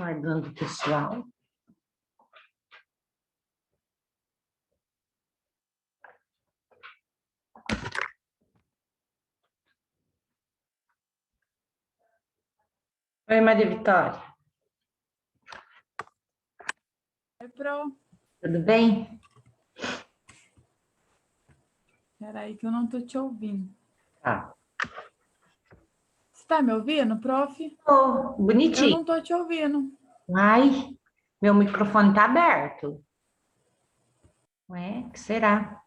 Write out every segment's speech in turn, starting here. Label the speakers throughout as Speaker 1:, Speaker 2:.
Speaker 1: aguardando o pessoal. Oi, Maria Vitória.
Speaker 2: Oi, Pro.
Speaker 1: Tudo bem?
Speaker 2: Espera aí que eu não tô te ouvindo.
Speaker 1: Tá.
Speaker 2: Você tá me ouvindo, prof?
Speaker 1: Oh,
Speaker 2: Eu
Speaker 1: bonitinho.
Speaker 2: não tô te ouvindo.
Speaker 1: Ai, meu microfone tá aberto. Ué, que será?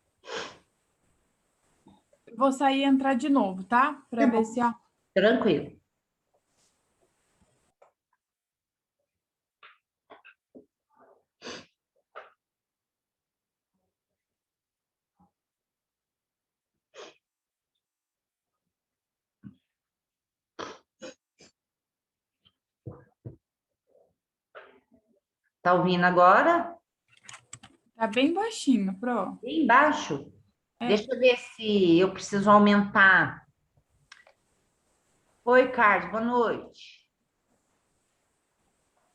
Speaker 2: Eu vou sair e entrar de novo, tá? Para ver se a...
Speaker 1: Tranquilo. Tá ouvindo agora?
Speaker 2: Tá bem baixinho, Pro.
Speaker 1: Bem baixo.
Speaker 2: É.
Speaker 1: Deixa eu ver se eu preciso aumentar. Oi, Carlos, boa noite.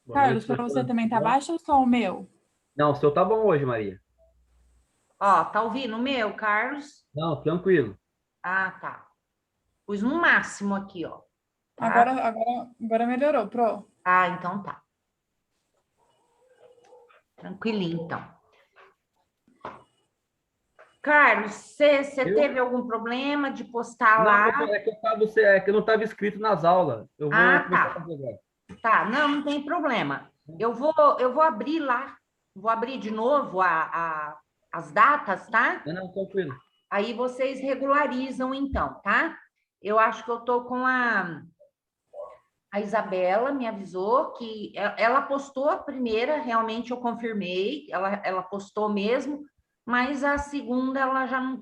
Speaker 3: Boa
Speaker 2: Carlos,
Speaker 3: noite,
Speaker 2: para você
Speaker 3: professor.
Speaker 2: também
Speaker 3: Tudo
Speaker 2: tá
Speaker 3: bom?
Speaker 2: baixo ou só o meu?
Speaker 3: Não, o seu tá bom hoje, Maria.
Speaker 1: Ó, tá ouvindo o meu, Carlos?
Speaker 3: Não, tranquilo.
Speaker 1: Ah, tá. Pus no máximo aqui, ó. Tá?
Speaker 2: Agora melhorou, Pro.
Speaker 1: Ah, então tá. Tranquilinho, então. Carlos, você
Speaker 3: Eu?
Speaker 1: teve algum problema de postar
Speaker 3: Não,
Speaker 1: lá?
Speaker 3: professor, é que eu não estava inscrito nas aulas. Eu vou
Speaker 1: Ah,
Speaker 3: começar a
Speaker 1: tá.
Speaker 3: fazer agora.
Speaker 1: Tá, não tem problema. Eu vou abrir lá, vou abrir de novo as datas, tá?
Speaker 3: Não, não, tranquilo.
Speaker 1: Aí vocês regularizam então, tá? Eu acho que eu tô com a Isabela, me avisou que ela postou a primeira, realmente eu confirmei, ela postou mesmo, mas a segunda ela já não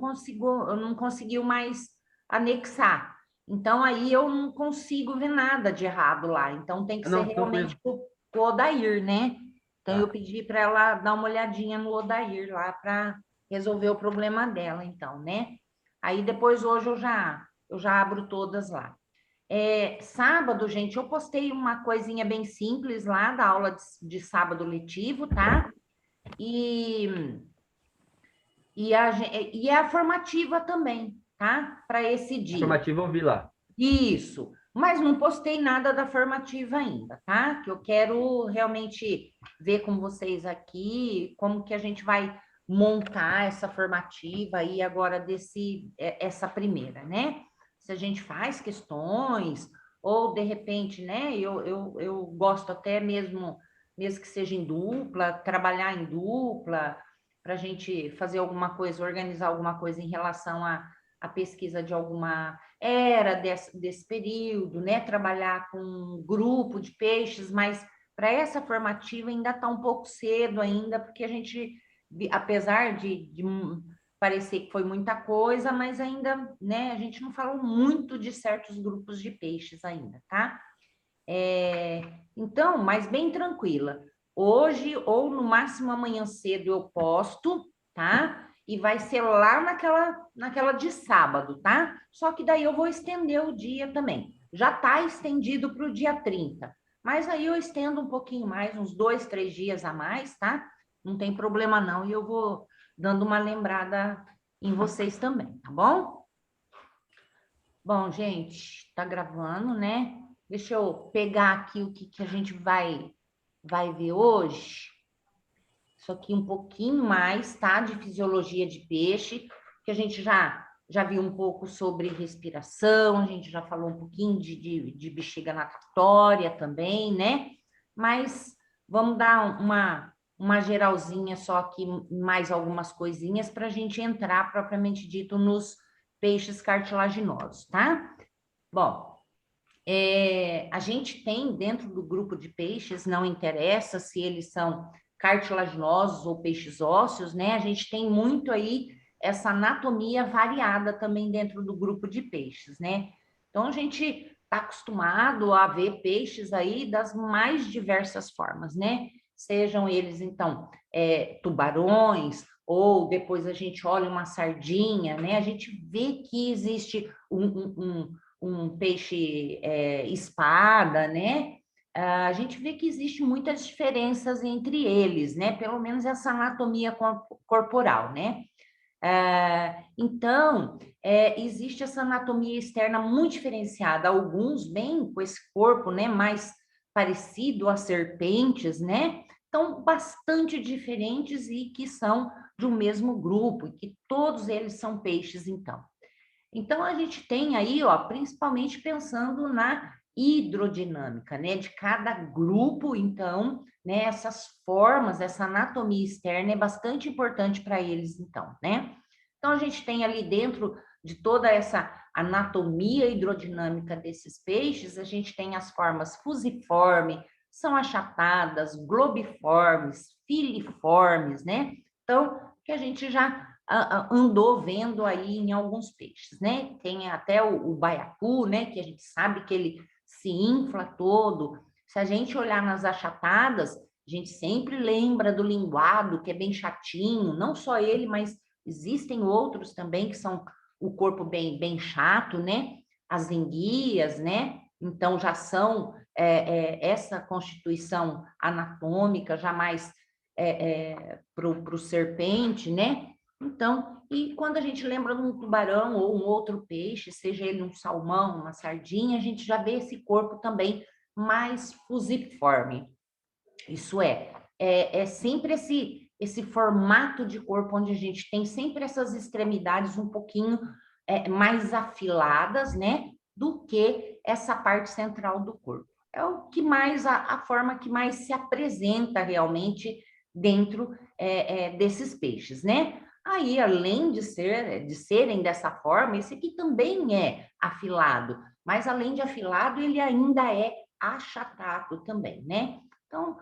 Speaker 1: conseguiu mais anexar. Então aí eu não consigo ver nada de errado lá. Então tem que ser
Speaker 3: Não,
Speaker 1: realmente
Speaker 3: tranquilo.
Speaker 1: com o Odair, né? Então eu
Speaker 3: Tá.
Speaker 1: pedi para ela dar uma olhadinha no Odair lá para resolver o problema dela, então, né? Aí depois hoje eu já abro todas lá. Sábado, gente, eu postei uma coisinha bem simples lá da aula de sábado letivo, tá? E, e é a formativa também, tá? Para esse dia.
Speaker 3: Informativo eu vi lá.
Speaker 1: Isso. Mas não postei nada da formativa ainda, tá? Que eu quero realmente ver com vocês aqui como que a gente vai montar essa formativa aí agora essa primeira, né? Se a gente faz questões ou de repente, né? Eu gosto até mesmo que seja em dupla, trabalhar em dupla para a gente fazer alguma coisa, organizar alguma coisa em relação à pesquisa de alguma era desse período, né? Trabalhar com um grupo de peixes, mas para essa formativa ainda está um pouco cedo ainda, porque a gente, apesar de parecer que foi muita coisa, mas ainda, né? A gente não falou muito de certos grupos de peixes ainda, tá? Então, mas bem tranquila. Hoje, ou no máximo amanhã cedo, eu posto, tá? E vai ser lá naquela de sábado, tá? Só que daí eu vou estender o dia também. Já está estendido para o dia 30. Mas aí eu estendo um pouquinho mais, uns 2, 3 dias a mais, tá? Não tem problema não. E eu vou dando uma lembrada em vocês também, tá bom? Bom, gente, tá gravando, né? Deixa eu pegar aqui o que a gente vai ver hoje. Isso aqui um pouquinho mais, tá? De fisiologia de peixe, que a gente já viu um pouco sobre respiração, a gente já falou um pouquinho de bexiga natatória também, né? Mas vamos dar uma geralzinha só aqui, mais algumas coisinhas para a gente entrar propriamente dito nos peixes cartilaginosos, tá? Bom, a gente tem dentro do grupo de peixes, não interessa se eles são cartilaginosos ou peixes ósseos, né? A gente tem muito aí essa anatomia variada também dentro do grupo de peixes, né? Então a gente está acostumado a ver peixes aí das mais diversas formas, né? Sejam eles, então, tubarões, ou depois a gente olha uma sardinha, né? A gente vê que existe um peixe espada, né? a gente vê que existe muitas diferenças entre eles, né? Pelo menos essa anatomia corporal, né? Então, existe essa anatomia externa muito diferenciada, alguns bem com esse corpo, né, mais parecido a serpentes, né? Então, bastante diferentes e que são de um mesmo grupo, e que todos eles são peixes, então. Então, a gente tem aí, ó, principalmente pensando na hidrodinâmica, né, de cada grupo, então, né, essas formas, essa anatomia externa é bastante importante para eles, então, né? Então, a gente tem ali dentro de toda essa anatomia hidrodinâmica desses peixes, a gente tem as formas fusiforme, são achatadas, globiformes, filiformes, né? Então, que a gente já andou vendo aí em alguns peixes, né? Tem até o baiacu, né? Que a gente sabe que ele se infla todo. Se a gente olhar nas achatadas, a gente sempre lembra do linguado, que é bem chatinho, não só ele, mas existem outros também que são o corpo bem chato, né? As enguias, né? Então já são essa constituição anatômica, já mais para o serpente, né? Então, e quando a gente lembra de um tubarão ou um outro peixe, seja ele um salmão, uma sardinha, a gente já vê esse corpo também mais fusiforme. Isso é sempre esse formato de corpo onde a gente tem sempre essas extremidades um pouquinho mais afiladas, né? Do que essa parte central do corpo. É o que mais, a forma que mais se apresenta realmente dentro desses peixes, né? Aí, além de serem dessa forma, esse aqui também é afilado, mas além de afilado, ele ainda é achatado também, né? Então,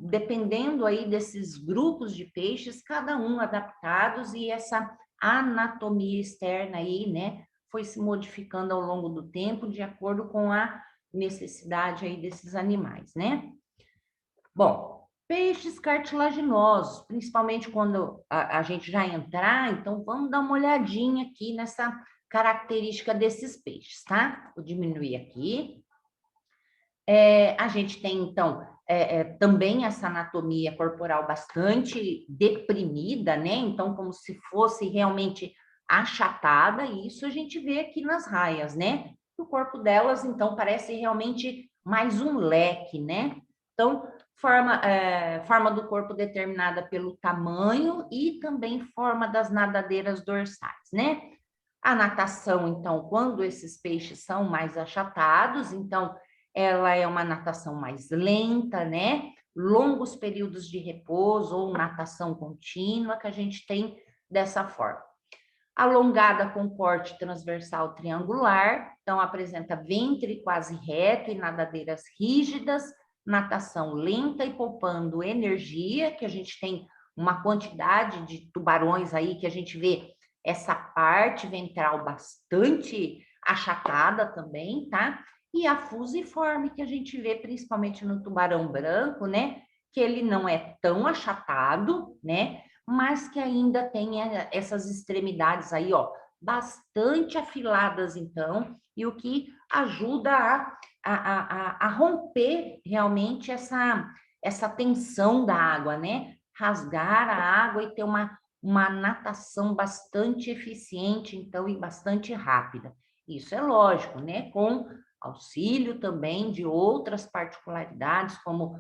Speaker 1: dependendo aí desses grupos de peixes, cada um adaptados, e essa anatomia externa aí, né, foi se modificando ao longo do tempo de acordo com a necessidade aí desses animais, né? Bom, peixes cartilaginosos, principalmente quando a gente já entrar, então vamos dar uma olhadinha aqui nessa característica desses peixes, tá? Vou diminuir aqui. A gente tem, então, também essa anatomia corporal bastante deprimida, né? Então, como se fosse realmente achatada, e isso a gente vê aqui nas raias, né? O corpo delas, então, parece realmente mais um leque, né? Então, forma do corpo determinada pelo tamanho e também forma das nadadeiras dorsais, né? A natação, então, quando esses peixes são mais achatados, então, ela é uma natação mais lenta, né? Longos períodos de repouso ou natação contínua que a gente tem dessa forma. Alongada com corte transversal triangular, então apresenta ventre quase reto e nadadeiras rígidas, natação lenta e poupando energia, que a gente tem uma quantidade de tubarões aí que a gente vê essa parte ventral bastante achatada também, tá? E a fusiforme, que a gente vê principalmente no tubarão branco, né? Que ele não é tão achatado, né? Mas que ainda tem essas extremidades aí, ó, bastante afiladas, então, e o que ajuda a romper realmente essa tensão da água, né? Rasgar a água e ter uma natação bastante eficiente, então, e bastante rápida. Isso é lógico, né? Com auxílio também de outras particularidades, como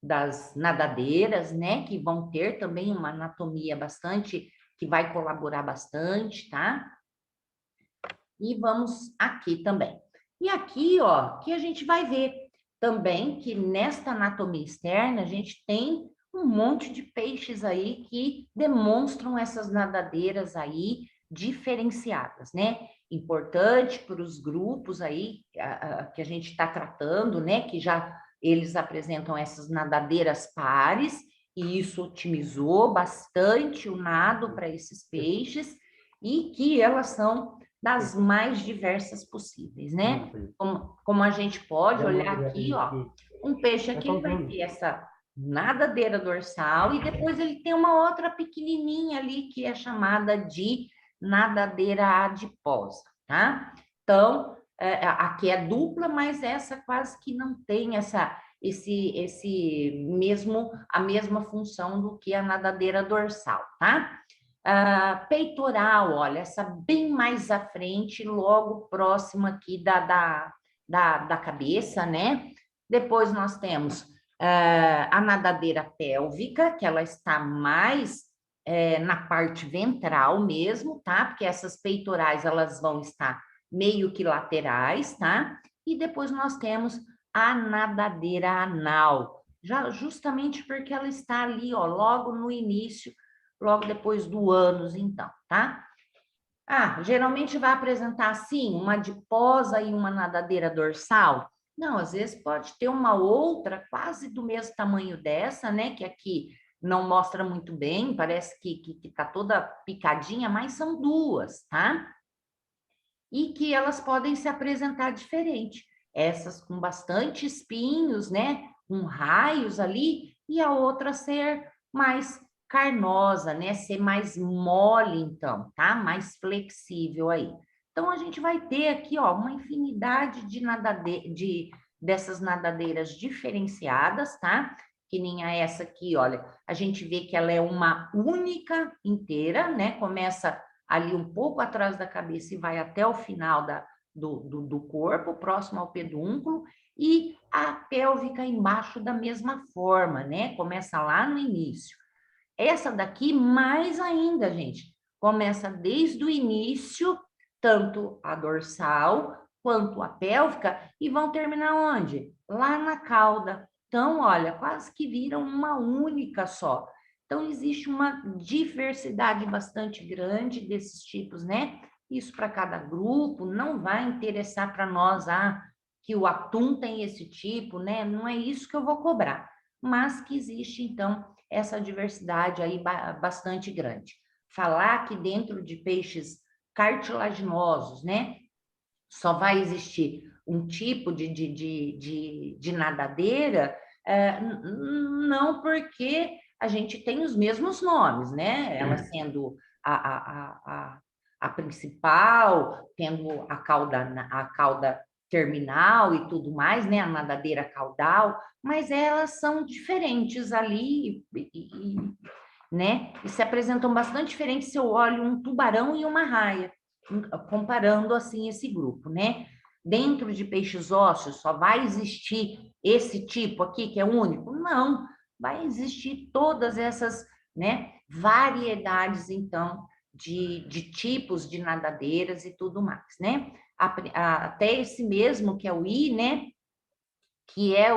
Speaker 1: das nadadeiras, né? Que vão ter também uma anatomia bastante, que vai colaborar bastante, tá? E vamos aqui também. E aqui, ó, que a gente vai ver também que nesta anatomia externa a gente tem um monte de peixes aí que demonstram essas nadadeiras aí diferenciadas, né? Importante para os grupos aí que a gente está tratando, né? Que já eles apresentam essas nadadeiras pares, e isso otimizou bastante o nado para esses peixes, e que elas são das mais diversas possíveis, né? Como a gente pode olhar aqui, ó, um peixe aqui ele vai ter essa nadadeira dorsal e depois ele tem uma outra pequenininha ali que é chamada de nadadeira adiposa, tá? Então, aqui é dupla, mas essa quase que não tem a mesma função do que a nadadeira dorsal, tá? Peitoral, olha, essa bem mais à frente, logo próximo aqui da cabeça, né? Depois nós temos a nadadeira pélvica, que ela está mais na parte ventral mesmo, tá? Porque essas peitorais, elas vão estar meio que laterais, tá? E depois nós temos a nadadeira anal, justamente porque ela está ali, ó, logo no início, logo depois do ânus, então, tá? Geralmente vai apresentar assim, uma adiposa e uma nadadeira dorsal? Não, às vezes pode ter uma outra quase do mesmo tamanho dessa, né? Que aqui não mostra muito bem, parece que tá toda picadinha, mas são duas, tá? E que elas podem se apresentar diferente. Essas com bastante espinhos, né? Com raios ali, e a outra ser mais carnosa, né? Ser mais mole, então, tá? Mais flexível aí. Então, a gente vai ter aqui, ó, uma infinidade dessas nadadeiras diferenciadas, tá? Que nem essa aqui, olha, a gente vê que ela é uma única inteira, né? Começa ali um pouco atrás da cabeça e vai até o final do corpo, próximo ao pedúnculo, e a pélvica embaixo da mesma forma, né? Começa lá no início. Essa daqui, mais ainda, gente, começa desde o início, tanto a dorsal quanto a pélvica, e vão terminar onde? Lá na cauda. Então, olha, quase que viram uma única só. Então, existe uma diversidade bastante grande desses tipos, né? Isso para cada grupo, não vai interessar para nós, que o atum tem esse tipo, né? Não é isso que eu vou cobrar, mas que existe, então, essa diversidade aí bastante grande. Falar que dentro de peixes cartilaginosos, né? Só vai existir um tipo de nadadeira, não, porque a gente tem os mesmos nomes, né? Ela sendo a principal, tendo a cauda terminal e tudo mais, né? A nadadeira caudal, mas elas são diferentes ali, né? E se apresentam bastante diferentes se eu olho um tubarão e uma raia, comparando assim esse grupo, né? Dentro de peixes ósseos só vai existir esse tipo aqui que é único? Não, vai existir todas essas, né, variedades então de tipos de nadadeiras e tudo mais, né? Até esse mesmo que é o I, né? Que é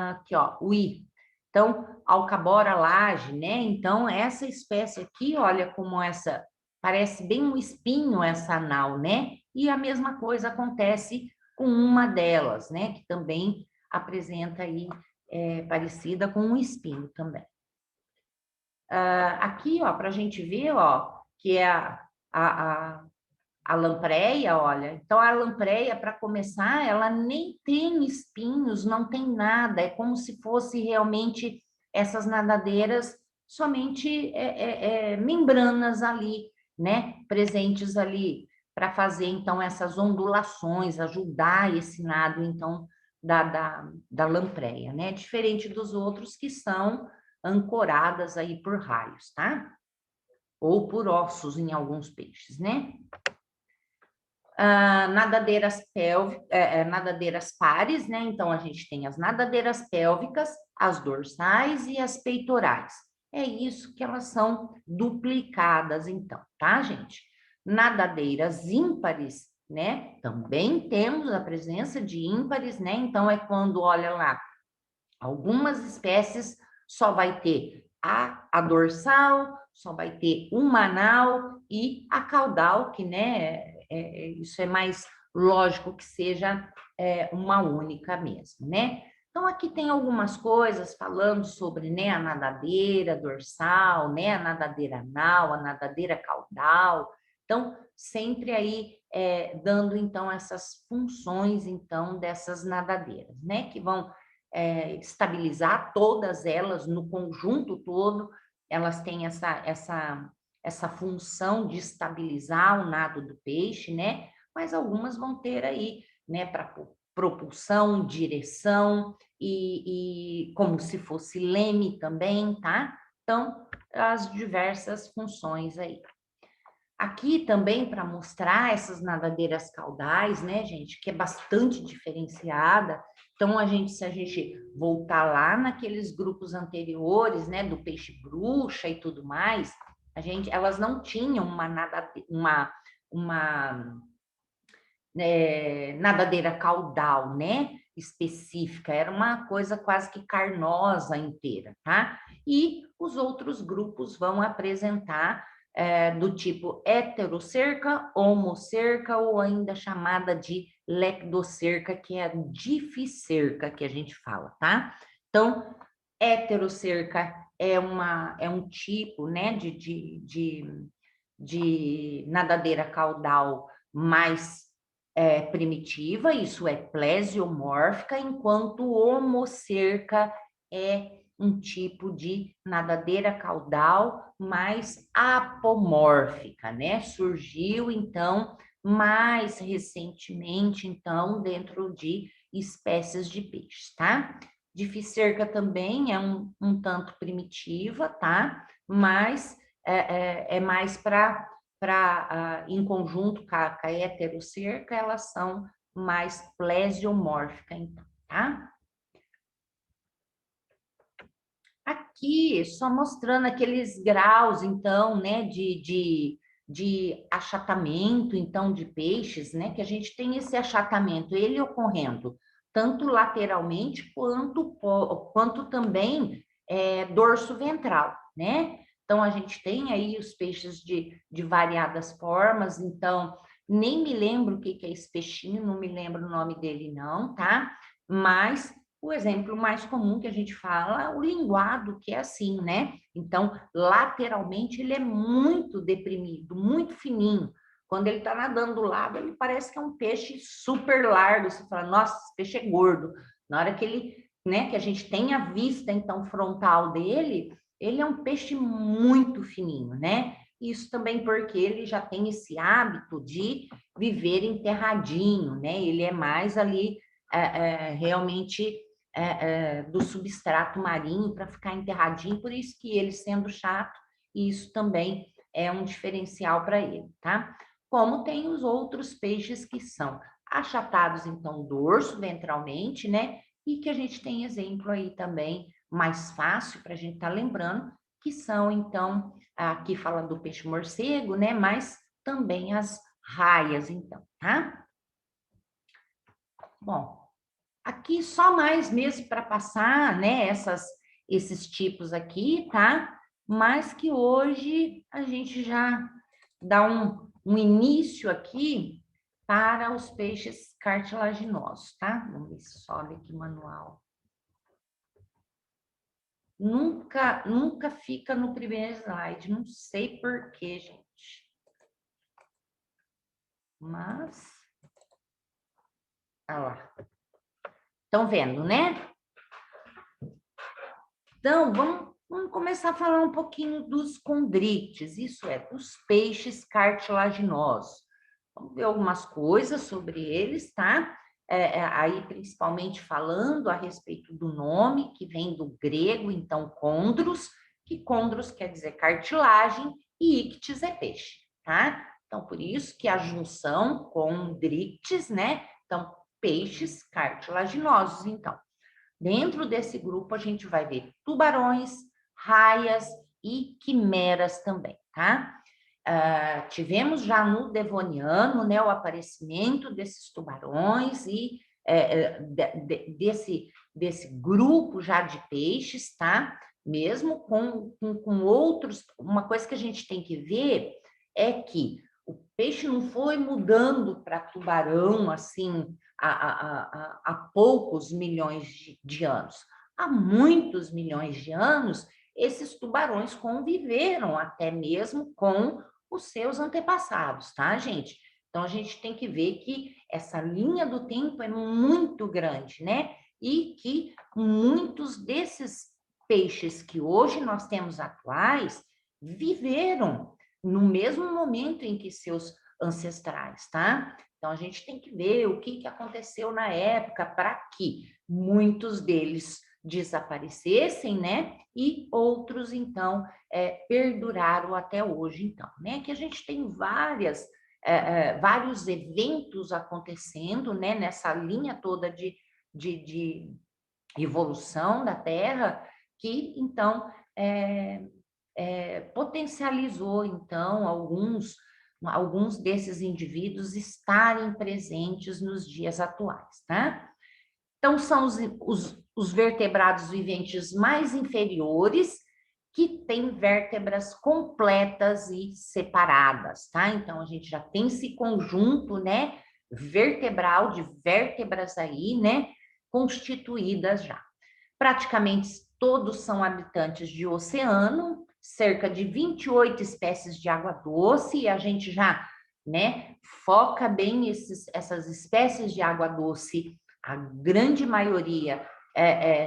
Speaker 1: aqui, ó, o I. Então, Alcabora laje, né? Então, essa espécie aqui, olha como essa, parece bem um espinho essa anal, né? E a mesma coisa acontece com uma delas, né? Que também apresenta aí, parecida com um espinho também. Aqui, ó, para a gente ver, ó, que é a lampreia, olha, então a lampreia, para começar, ela nem tem espinhos, não tem nada, é como se fosse realmente essas nadadeiras somente membranas ali, né, presentes ali, para fazer, então, essas ondulações, ajudar esse nado, então, da lampreia, né, diferente dos outros que são ancoradas aí por raios, tá? Ou por ossos em alguns peixes, né? Nadadeiras pares, né? Então, a gente tem as nadadeiras pélvicas, as dorsais e as peitorais. É isso que elas são duplicadas, então, tá, gente? Nadadeiras ímpares, né? Também temos a presença de ímpares, né? Então, é quando, olha lá, algumas espécies só vai ter a dorsal, só vai ter uma anal e a caudal, que, né, isso é mais lógico que seja uma única mesmo, né? Então, aqui tem algumas coisas falando sobre, né, a nadadeira dorsal, né, a nadadeira anal, a nadadeira caudal. Então, sempre aí dando, então, essas funções, então, dessas nadadeiras, né, que vão estabilizar todas elas no conjunto todo, elas têm essa função de estabilizar o nado do peixe, né? mas algumas vão ter aí, né, para propulsão, direção e como se fosse leme também, tá? Então, as diversas funções aí. Aqui também para mostrar essas nadadeiras caudais, né, gente, que é bastante diferenciada. Então, se a gente voltar lá naqueles grupos anteriores, né, do peixe bruxa e tudo mais, elas não tinham uma nadadeira caudal, né, específica, era uma coisa quase que carnosa inteira, tá? E os outros grupos vão apresentar do tipo heterocerca, homocerca ou ainda chamada de leptocerca, que é a dificerca que a gente fala, tá? Então, heterocerca é um tipo, né, de nadadeira caudal mais primitiva, isso é plesiomórfica, enquanto homocerca é um tipo de nadadeira caudal mais apomórfica, né? Surgiu, então, mais recentemente, então, dentro de espécies de peixes, tá? Dificerca também é um tanto primitiva, tá? Mas é mais em conjunto com a heterocerca, elas são mais plesiomórficas, então, tá? Aqui, só mostrando aqueles graus, então, né, de achatamento, então, de peixes, né, que a gente tem esse achatamento, ele ocorrendo tanto lateralmente quanto também dorso ventral, né? Então, a gente tem aí os peixes de variadas formas, então, nem me lembro o que é esse peixinho, não me lembro o nome dele não, tá? Mas o exemplo mais comum que a gente fala é o linguado, que é assim, né? Então, lateralmente, ele é muito deprimido, muito fininho. Quando ele está nadando do lado, ele parece que é um peixe super largo. Você fala, nossa, esse peixe é gordo. Na hora que ele, né, que a gente tem a vista, então, frontal dele, ele é um peixe muito fininho, né? Isso também porque ele já tem esse hábito de viver enterradinho, né? Ele é mais ali, realmente do substrato marinho para ficar enterradinho, por isso que ele sendo chato, isso também é um diferencial para ele, tá? Como tem os outros peixes que são achatados, então, dorso ventralmente, né? E que a gente tem exemplo aí também, mais fácil para a gente estar lembrando, que são, então, aqui falando do peixe morcego, né? Mas também as raias, então, tá? Bom, aqui só mais mesmo para passar, né, esses tipos aqui, tá? Mas que hoje a gente já dá um início aqui para os peixes cartilaginosos, tá? Vamos ver se sobe aqui o manual. Nunca fica no primeiro slide, não sei por quê, gente. Mas, olha lá. Estão vendo, né? Então, vamos começar a falar um pouquinho dos condrites, isso é, dos peixes cartilaginosos. Vamos ver algumas coisas sobre eles, tá? Aí, principalmente falando a respeito do nome, que vem do grego, então, condros, que condros quer dizer cartilagem e ictis é peixe, tá? Então, por isso que a junção condrites, né? Então, peixes cartilaginosos, então. Dentro desse grupo, a gente vai ver tubarões, raias e quimeras também, tá? Tivemos já no Devoniano, né, o aparecimento desses tubarões e desse grupo já de peixes, tá? Mesmo com outros, uma coisa que a gente tem que ver é que o peixe não foi mudando para tubarão, assim, há poucos milhões de anos. Há muitos milhões de anos, esses tubarões conviveram até mesmo com os seus antepassados, tá, gente? Então, a gente tem que ver que essa linha do tempo é muito grande, né? E que muitos desses peixes que hoje nós temos atuais viveram no mesmo momento em que seus ancestrais, tá? Então, a gente tem que ver o que aconteceu na época para que muitos deles desaparecessem, né? E outros, então, perduraram até hoje, então, né? Que a gente tem vários eventos acontecendo, né? Nessa linha toda de evolução da Terra, que, então, potencializou, então, alguns desses indivíduos estarem presentes nos dias atuais, tá? Então, são os vertebrados viventes mais inferiores, que têm vértebras completas e separadas, tá? Então, a gente já tem esse conjunto, né, vertebral de vértebras aí, né, constituídas já. Praticamente todos são habitantes de oceano, cerca de 28 espécies de água doce, e a gente já, né, foca bem essas espécies de água doce. A grande maioria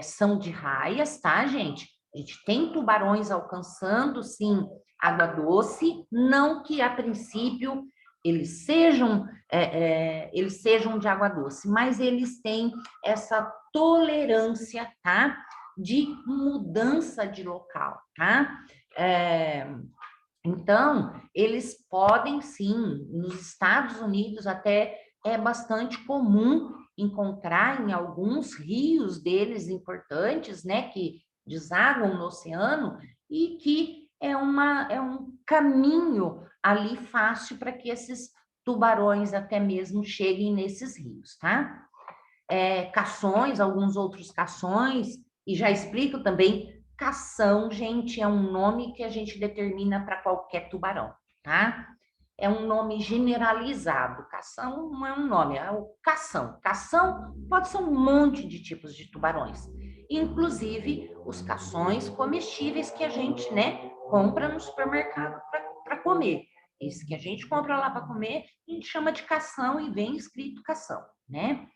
Speaker 1: são de raias, tá, gente? A gente tem tubarões alcançando, sim, água doce, não que a princípio eles sejam de água doce, mas eles têm essa tolerância, tá? De mudança de local, tá? Então, eles podem sim, nos Estados Unidos até é bastante comum encontrar em alguns rios deles importantes, né, que desaguam no oceano e que é um caminho ali fácil para que esses tubarões até mesmo cheguem nesses rios, tá? Cações, alguns outros cações, e já explico também, cação, gente, é um nome que a gente determina para qualquer tubarão, tá? É um nome generalizado. Cação não é um nome, é o cação. Cação pode ser um monte de tipos de tubarões, inclusive os cações comestíveis que a gente, né, compra no supermercado para comer. Esse que a gente compra lá para comer, a gente chama de cação e vem escrito cação, né?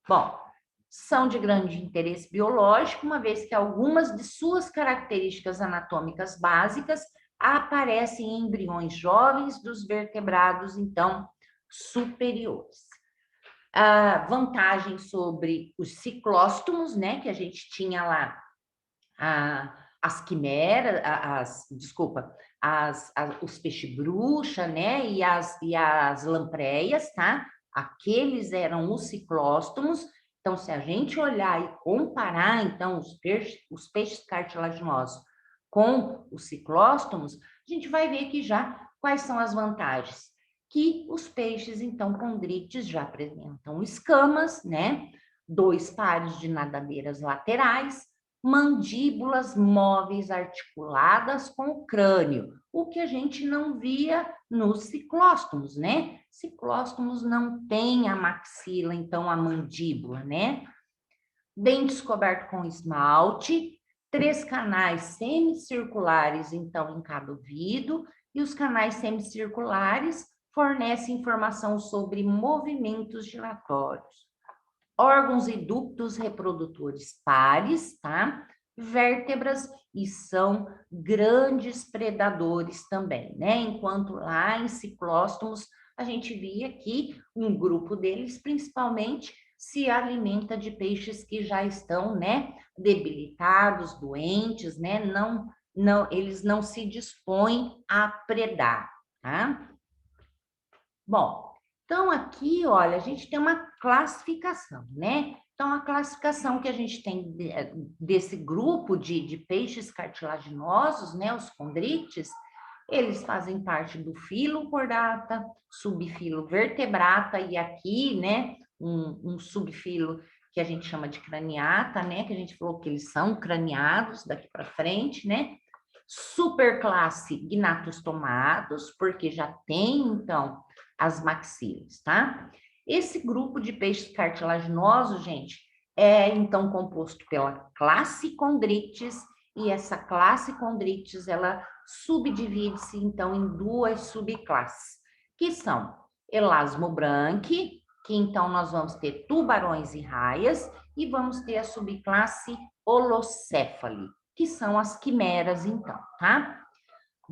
Speaker 1: Bom, são de grande interesse biológico, uma vez que algumas de suas características anatômicas básicas aparecem em embriões jovens dos vertebrados, então, superiores. A vantagem sobre os ciclóstomos, né, que a gente tinha lá, as quimeras, os peixe-bruxa, né, e as lampreias, tá? Aqueles eram os ciclóstomos. Então, se a gente olhar e comparar, então, os peixes cartilaginosos com os ciclóstomos, a gente vai ver que já quais são as vantagens. Que os peixes, então, condrites já apresentam escamas, né? 2 pares de nadadeiras laterais, mandíbulas móveis articuladas com o crânio, o que a gente não via nos ciclóstomos, né? Ciclóstomos não têm a maxila, então a mandíbula, né? Dentes cobertos com esmalte, 3 canais semicirculares, então, em cada ouvido, e os canais semicirculares fornecem informação sobre movimentos giratórios. Órgãos e ductos reprodutores pares, tá? Vértebras, e são grandes predadores também, né? Enquanto lá em ciclóstomos a gente via que um grupo deles principalmente se alimenta de peixes que já estão, né, debilitados, doentes, né? Eles não se dispõem a predar, tá? Bom, então aqui, olha, a gente tem uma classificação, né? Então, a classificação que a gente tem desse grupo de peixes cartilaginosos, né, os condrites, eles fazem parte do filo Chordata, subfilo Vertebrata, e aqui, né, um subfilo que a gente chama de craniata, né, que a gente falou que eles são craniados daqui para frente, né? Superclasse Gnatostomados, porque já tem, então, as maxilas, tá? Esse grupo de peixes cartilaginosos, gente, é então composto pela classe Chondrites, e essa classe Chondrites, ela subdivide-se então em 2 subclasses, que são Elasmobranchi, que então nós vamos ter tubarões e raias, e vamos ter a subclasse Holocéphali, que são as quimeras então, tá?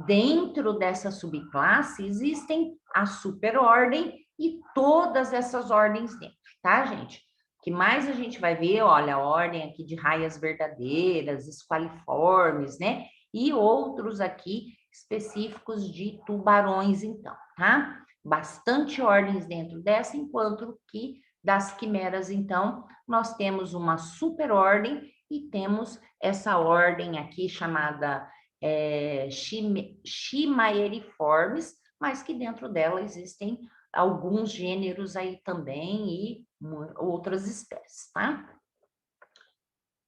Speaker 1: Dentro dessa subclasse existem a superordem e todas essas ordens dentro, tá, gente? O que mais a gente vai ver, olha, a ordem aqui de raias verdadeiras, esqualiformes, né? E outros aqui específicos de tubarões, então, tá? Bastante ordens dentro dessa, enquanto que das quimeras, então, nós temos uma superordem e temos essa ordem aqui chamada Chimaeriformes, mas que dentro dela existem alguns gêneros aí também e outras espécies, tá?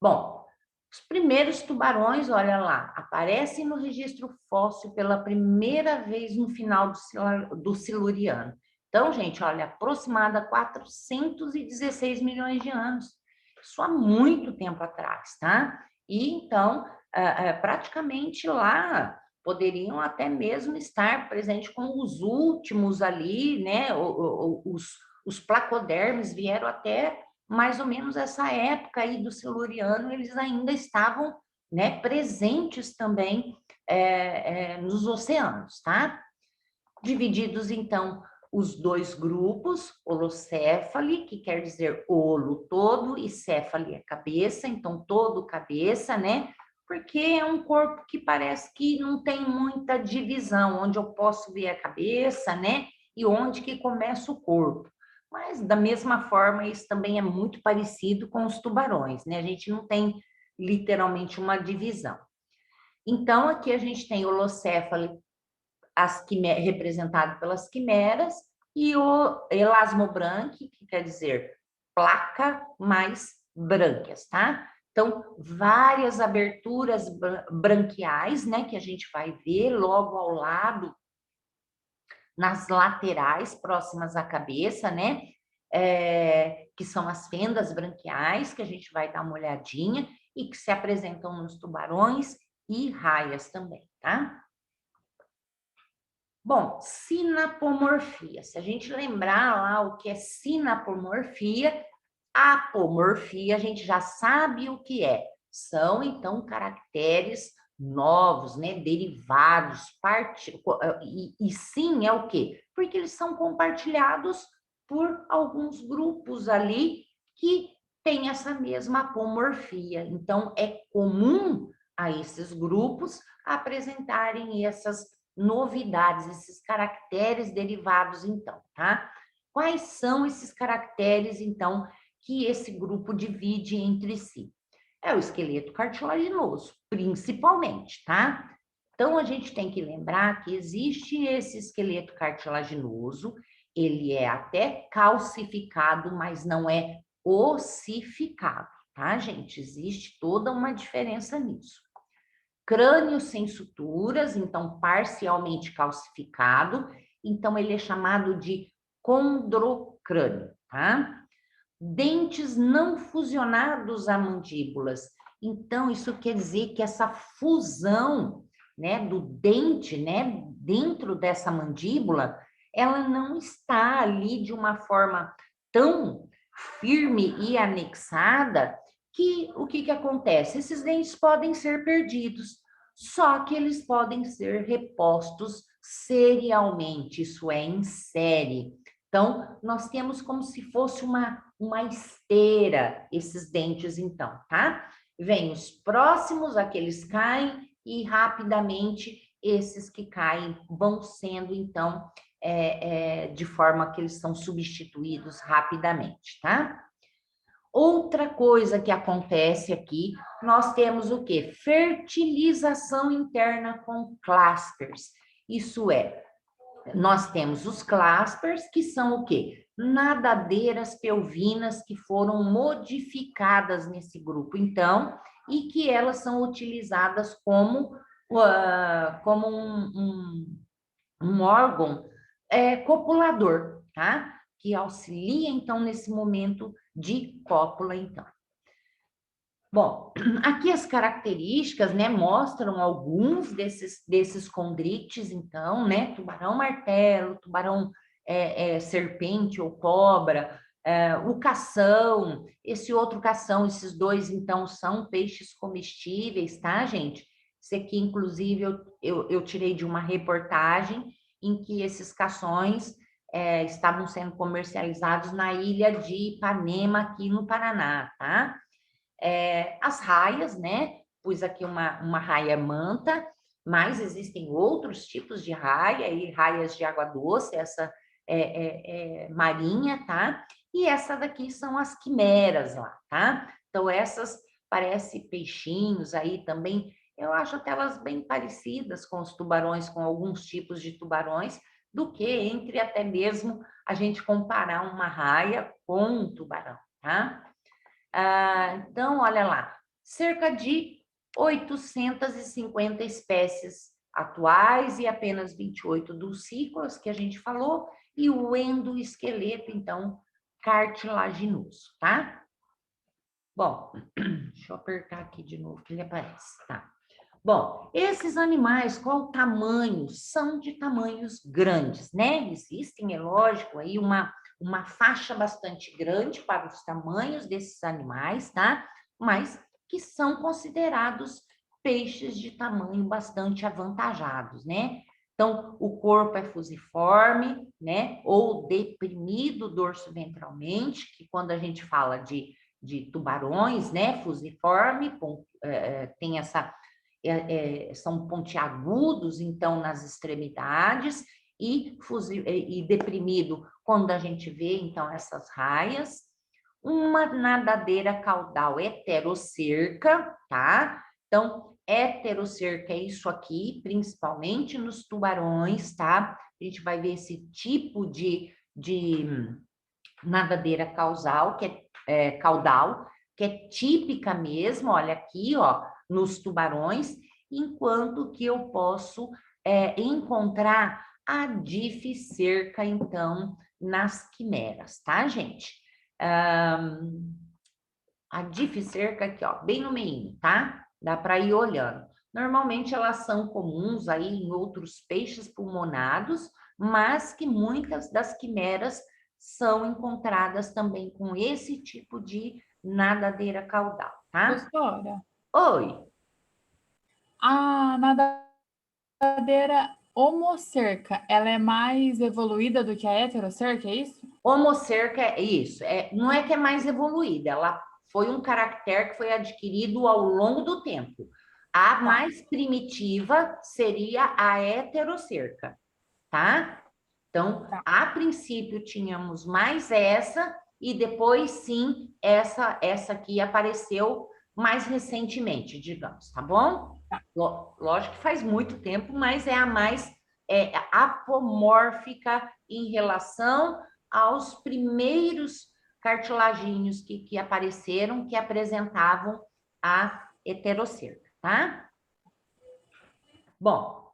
Speaker 1: Bom, os primeiros tubarões, olha lá, aparecem no registro fóssil pela primeira vez no final do Siluriano. Então, gente, olha, aproximada a 416 milhões de anos. Isso há muito tempo atrás, tá? E então, praticamente lá poderiam até mesmo estar presentes com os últimos ali, né? Os placodermes vieram até mais ou menos essa época aí do Siluriano, eles ainda estavam, né, presentes também nos oceanos, tá? Divididos, então, os dois grupos, holocéfale, que quer dizer holo todo, e céfale é cabeça, então todo cabeça, né? Porque é um corpo que parece que não tem muita divisão, onde eu posso ver a cabeça, né? E onde que começa o corpo. Mas, da mesma forma, isso também é muito parecido com os tubarões, né? A gente não tem literalmente uma divisão. Então, aqui a gente tem o holocéfalo representado pelas quimeras e o elasmobranque, que quer dizer placa mais brânquias, tá? Então, várias aberturas branquiais, né, que a gente vai ver logo ao lado, nas laterais, próximas à cabeça, né? Que são as fendas branquiais, que a gente vai dar uma olhadinha, e que se apresentam nos tubarões e raias também, tá? Bom, sinapomorfia. Se a gente lembrar lá o que é sinapomorfia, apomorfia, a gente já sabe o que é. São, então, caracteres novos, né, derivados, e sim é o quê? Porque eles são compartilhados por alguns grupos ali que têm essa mesma apomorfia. Então, é comum a esses grupos apresentarem essas novidades, esses caracteres derivados, então, tá? Quais são esses caracteres, então, que esse grupo divide entre si? É o esqueleto cartilaginoso, principalmente, tá? Então, a gente tem que lembrar que existe esse esqueleto cartilaginoso, ele é até calcificado, mas não é ossificado, tá, gente? Existe toda uma diferença nisso. Crânio sem suturas, então parcialmente calcificado, então ele é chamado de condrocrânio, tá? Dentes não fusionados a mandíbulas. Então, isso quer dizer que essa fusão, né, do dente, né, dentro dessa mandíbula, ela não está ali de uma forma tão firme e anexada que o que acontece? Esses dentes podem ser perdidos, só que eles podem ser repostos serialmente, isso é, em série. Então, nós temos como se fosse uma esteira, esses dentes, então, tá? Vem os próximos, aqueles caem, e rapidamente esses que caem vão sendo, então, de forma que eles são substituídos rapidamente, tá? Outra coisa que acontece aqui, nós temos o quê? Fertilização interna com claspers. Isso é, nós temos os claspers, que são o quê? Nadadeiras pelvinas que foram modificadas nesse grupo, então, e que elas são utilizadas como um órgão copulador, tá? Que auxilia, então, nesse momento de cópula, então. Bom, aqui as características, né, mostram alguns desses condrites, então, né, tubarão martelo, tubarão serpente ou cobra, o cação, esse outro cação, esses dois, então, são peixes comestíveis, tá, gente? Esse aqui, inclusive, eu tirei de uma reportagem em que esses cações estavam sendo comercializados na ilha de Ipanema, aqui no Paraná, tá? As raias, né? Pus aqui uma raia manta, mas existem outros tipos de raia, e raias de água doce, essa marinha, tá? E essa daqui são as quimeras lá, tá? Então, essas parecem peixinhos aí também. Eu acho até elas bem parecidas com os tubarões, com alguns tipos de tubarões, do que entre até mesmo a gente comparar uma raia com um tubarão, tá? Então, olha lá, cerca de 850 espécies atuais e apenas 28 dulcícolas, que a gente falou, e o endoesqueleto, então, cartilaginoso, tá? Bom, deixa eu apertar aqui de novo que ele aparece, tá? Bom, esses animais, qual o tamanho? São de tamanhos grandes, né? Existem, é lógico, aí uma faixa bastante grande para os tamanhos desses animais, tá? Mas que são considerados peixes de tamanho bastante avantajados, né? Então, o corpo é fusiforme, né? Ou deprimido dorso-ventralmente, que quando a gente fala de tubarões, né? Fusiforme, tem essa são pontiagudos, então, nas extremidades, e deprimido, quando a gente vê, então, essas raias. Uma nadadeira caudal heterocerca, tá? Então, heterocerca é isso aqui, principalmente nos tubarões, tá? A gente vai ver esse tipo de nadadeira caudal, que é típica mesmo, olha aqui, ó, nos tubarões, enquanto que eu posso encontrar a dificerca, então, nas quimeras, tá, gente? A dificerca aqui, ó, bem no meio, tá? Dá para ir olhando. Normalmente elas são comuns aí em outros peixes pulmonados, mas que muitas das quimeras são encontradas também com esse tipo de nadadeira caudal, tá?
Speaker 2: Professora,
Speaker 1: Oi,
Speaker 2: a nadadeira homocerca, ela é mais evoluída do que a heterocerca, é isso?
Speaker 1: homocerca é isso, não é que é mais evoluída, ela foi um caractere que foi adquirido ao longo do tempo. A mais primitiva seria a heterocerca, tá? Então,
Speaker 2: Tá.
Speaker 1: a princípio tínhamos mais essa e depois sim essa aqui apareceu mais recentemente, digamos, tá bom? Lógico que faz muito tempo, mas é a mais apomórfica em relação aos primeiros cartilagíneos que apareceram, que apresentavam a heterocerca, tá? Bom,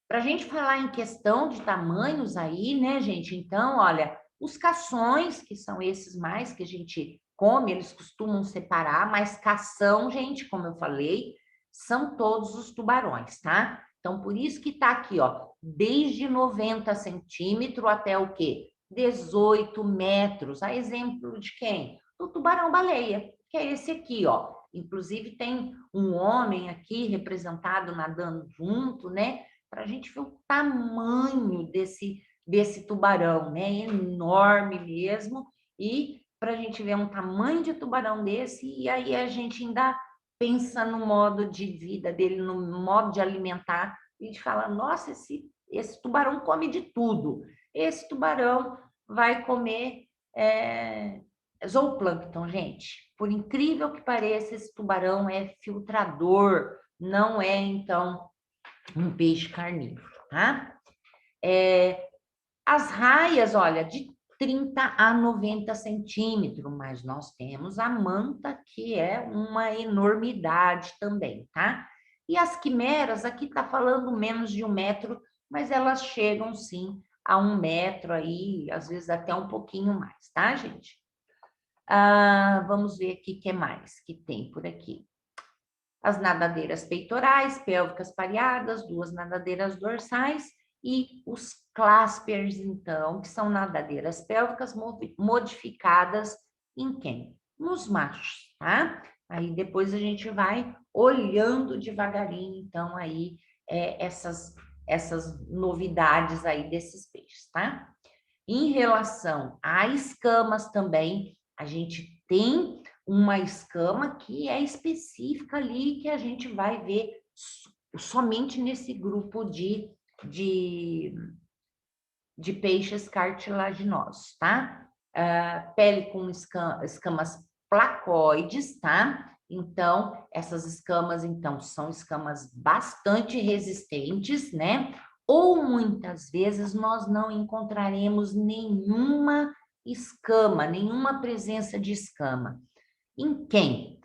Speaker 1: para a gente falar em questão de tamanhos aí, né, gente? Então, olha, os cações, que são esses mais que a gente come, eles costumam separar, mas cação, gente, como eu falei, são todos os tubarões, tá? Então, por isso que tá aqui, ó, desde 90 centímetros até o quê? 18 metros. A exemplo de quem? Do tubarão-baleia, que é esse aqui, ó. Inclusive, tem um homem aqui representado nadando junto, né? Para a gente ver o tamanho desse tubarão, né? Enorme mesmo. E para a gente ver um tamanho de tubarão desse, e aí a gente ainda pensa no modo de vida dele, no modo de alimentar, e a gente fala, nossa, esse tubarão come de tudo. Esse tubarão vai comer zooplâncton, gente. Por incrível que pareça, esse tubarão é filtrador, não é, então, um peixe carnívoro, tá? As raias, olha, de 30 a 90 centímetros, mas nós temos a manta, que é uma enormidade também, tá? E as quimeras, aqui está falando menos de 1 metro, mas elas chegam sim a 1 metro aí, às vezes até um pouquinho mais, tá, gente? Vamos ver aqui o que mais que tem por aqui. As nadadeiras peitorais, pélvicas pareadas, 2 nadadeiras dorsais e os claspers, então, que são nadadeiras pélvicas modificadas em quem? Nos machos, tá? Aí depois a gente vai olhando devagarinho, então, aí essas essas novidades aí desses peixes, tá? Em relação a escamas também, a gente tem uma escama que é específica ali, que a gente vai ver somente nesse grupo de peixes cartilaginosos, tá? Pele com escamas placoides, tá? Então, essas escamas, então, são escamas bastante resistentes, né? Ou muitas vezes nós não encontraremos nenhuma escama, nenhuma presença de escama. Em quem?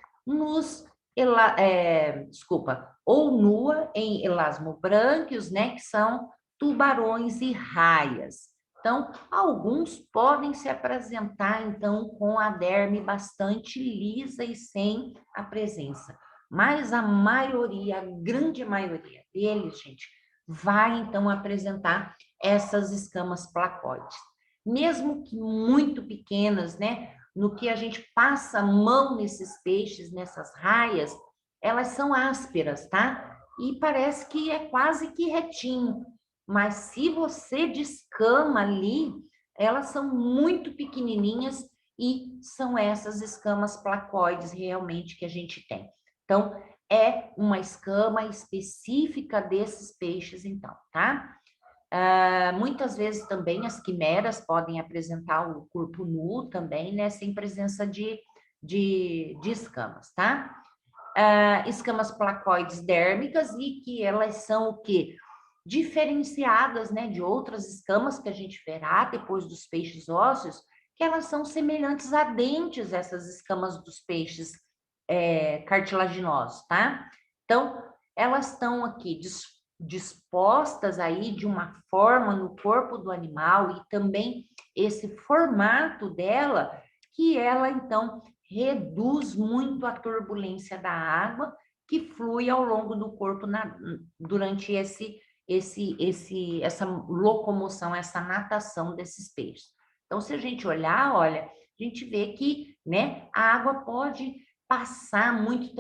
Speaker 1: Ou nua em elasmobrânquios, né? Que são tubarões e raias. Então, alguns podem se apresentar, então, com a derme bastante lisa e sem a presença. Mas a maioria, a grande maioria deles, gente, vai, então, apresentar essas escamas placoides. Mesmo que muito pequenas, né? No que a gente passa a mão nesses peixes, nessas raias, elas são ásperas, tá? E parece que é quase que retinho. Mas se você descama ali, elas são muito pequenininhas e são essas escamas placoides realmente que a gente tem. Então, é uma escama específica desses peixes, então, tá? Muitas vezes também as quimeras podem apresentar o corpo nu também, né? Sem presença de escamas, tá? Escamas placoides dérmicas e que elas são o quê? Diferenciadas, né, de outras escamas que a gente verá depois dos peixes ósseos, que elas são semelhantes a dentes, essas escamas dos peixes cartilaginosos, tá? Então, elas estão aqui dispostas aí de uma forma no corpo do animal e também esse formato dela, que ela, então, reduz muito a turbulência da água que flui ao longo do corpo durante essa locomoção, essa natação desses peixes. Então, se a gente olhar, olha, a gente vê que, né, a água pode passar muito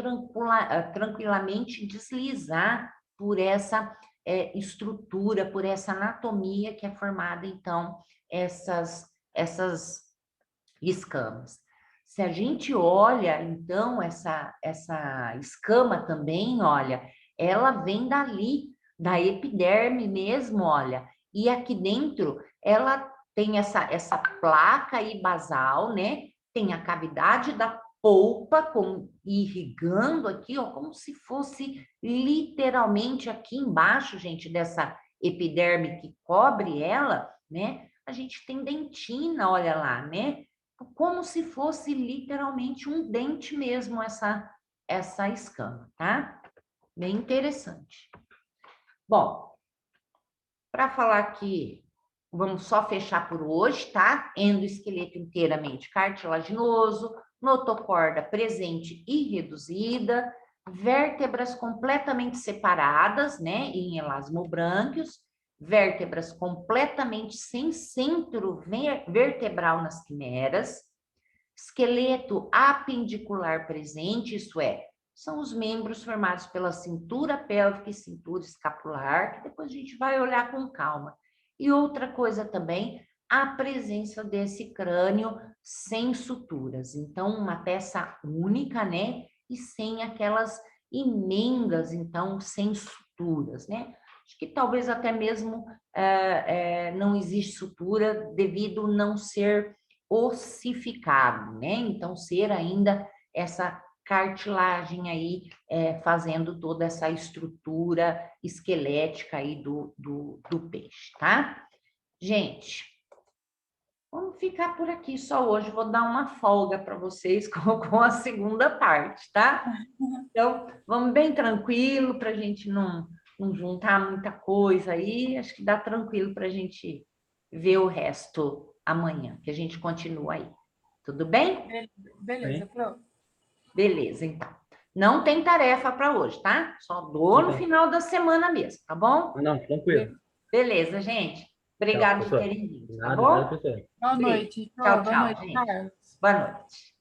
Speaker 1: tranquilamente, deslizar por essa estrutura, por essa anatomia que é formada, então, essas escamas. Se a gente olha, então, essa escama também, olha, ela vem dali, da epiderme mesmo, olha, e aqui dentro ela tem essa placa aí basal, né? Tem a cavidade da polpa irrigando aqui, ó, como se fosse literalmente aqui embaixo, gente, dessa epiderme que cobre ela, né? A gente tem dentina, olha lá, né? Como se fosse literalmente um dente mesmo essa escama, tá? Bem interessante. Bom, para falar aqui, vamos só fechar por hoje, tá? Endoesqueleto inteiramente cartilaginoso, notocorda presente e reduzida, vértebras completamente separadas, né, em elasmobrânquios, vértebras completamente sem centro vertebral nas quimeras, esqueleto apendicular presente, isso é, são os membros formados pela cintura pélvica e cintura escapular, que depois a gente vai olhar com calma. E outra coisa também, a presença desse crânio sem suturas. Então, uma peça única, né? E sem aquelas emendas, então, sem suturas, né? Acho que talvez até mesmo não existe sutura devido não ser ossificado, né? Então, ser ainda essa cartilagem aí, fazendo toda essa estrutura esquelética aí do peixe, tá? Gente, vamos ficar por aqui só hoje, vou dar uma folga para vocês com a segunda parte, tá? Então, vamos bem tranquilo para a gente não juntar muita coisa aí, acho que dá tranquilo para a gente ver o resto amanhã, que a gente continua aí. Tudo bem?
Speaker 2: Beleza, Pro.
Speaker 1: Beleza, então. Não tem tarefa para hoje, tá? Só dou no final da semana mesmo, tá bom?
Speaker 3: Não, tranquilo.
Speaker 1: Beleza, gente.
Speaker 3: Tchau,
Speaker 1: Obrigada por
Speaker 3: professor.
Speaker 1: terem vindo, tá
Speaker 3: Nada,
Speaker 1: bom?
Speaker 3: professor.
Speaker 2: Boa
Speaker 1: Beijo.
Speaker 2: noite, Pro.
Speaker 1: Tchau,
Speaker 2: Boa
Speaker 1: tchau,
Speaker 2: noite,
Speaker 1: gente.
Speaker 2: Carlos.
Speaker 1: Boa noite.